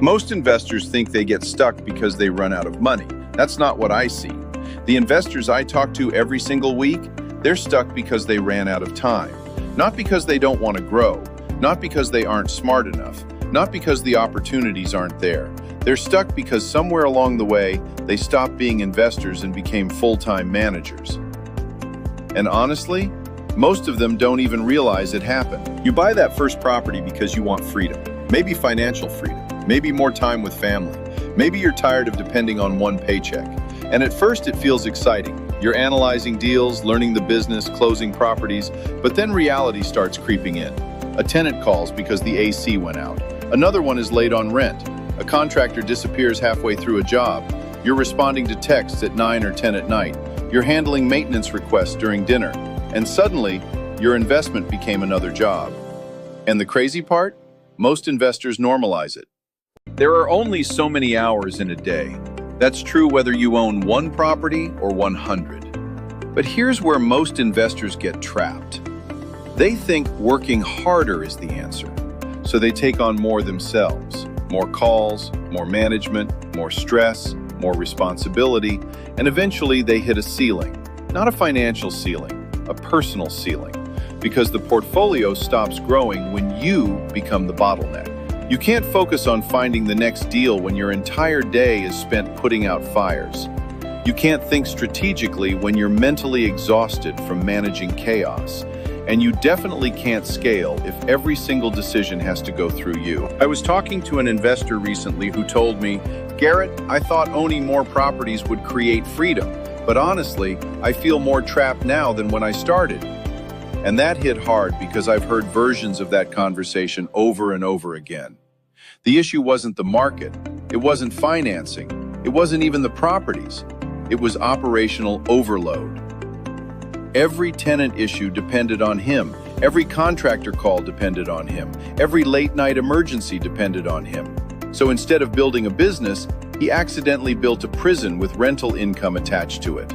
Most investors think they get stuck because they run out of money. That's not what I see. The investors I talk to every single week, they're stuck because they ran out of time. Not because they don't want to grow, not because they aren't smart enough, not because the opportunities aren't there. They're stuck because somewhere along the way, they stopped being investors and became full-time managers. And honestly, most of them don't even realize it happened. You buy that first property because you want freedom, maybe financial freedom, maybe more time with family. Maybe you're tired of depending on one paycheck. And at first it feels exciting. You're analyzing deals, learning the business, closing properties, but then reality starts creeping in. A tenant calls because the AC went out. Another one is late on rent. A contractor disappears halfway through a job. You're responding to texts at 9 or 10 at night. You're handling maintenance requests during dinner. And suddenly, your investment became another job. And the crazy part? Most investors normalize it. There are only so many hours in a day. That's true whether you own one property or 100. But here's where most investors get trapped. They think working harder is the answer. So they take on more themselves. More calls, more management, more stress, more responsibility, and eventually they hit a ceiling. Not a financial ceiling, a personal ceiling. Because the portfolio stops growing when you become the bottleneck. You can't focus on finding the next deal when your entire day is spent putting out fires. You can't think strategically when you're mentally exhausted from managing chaos. And you definitely can't scale if every single decision has to go through you. I was talking to an investor recently who told me, Garrett, I thought owning more properties would create freedom, but honestly, I feel more trapped now than when I started. And that hit hard because I've heard versions of that conversation over and over again. The issue wasn't the market, it wasn't financing, it wasn't even the properties, it was operational overload. Every tenant issue depended on him, every contractor call depended on him, every late-night emergency depended on him. So instead of building a business, he accidentally built a prison with rental income attached to it.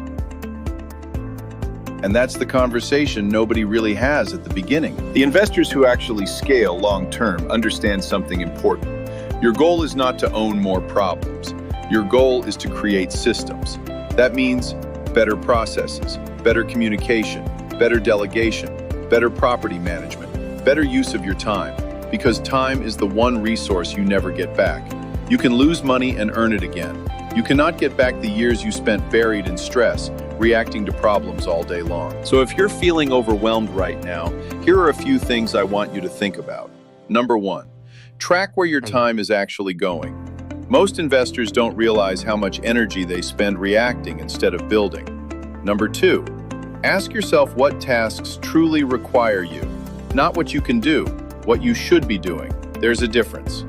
And that's the conversation nobody really has at the beginning. The investors who actually scale long-term understand something important. Your goal is not to own more problems. Your goal is to create systems. That means better processes, better communication, better delegation, better property management, better use of your time, because time is the one resource you never get back. You can lose money and earn it again. You cannot get back the years you spent buried in stress, reacting to problems all day long. So if you're feeling overwhelmed right now, here are a few things I want you to think about. Number one, track where your time is actually going. Most investors don't realize how much energy they spend reacting instead of building. Number two, ask yourself what tasks truly require you, not what you can do, what you should be doing. There's a difference.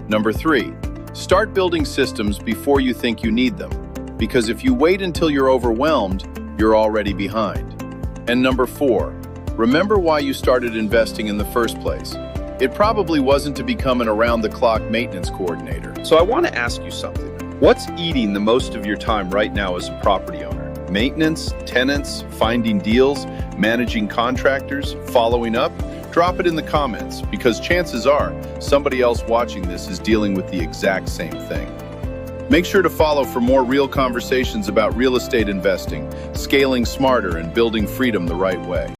Number three, start building systems before you think you need them, because if you wait until you're overwhelmed, you're already behind. And number four, remember why you started investing in the first place. It probably wasn't to become an around-the-clock maintenance coordinator. So I want to ask you something. What's eating the most of your time right now as a property owner? Maintenance, tenants, finding deals, managing contractors, following up? Drop it in the comments, because chances are somebody else watching this is dealing with the exact same thing. Make sure to follow for more real conversations about real estate investing, scaling smarter, and building freedom the right way.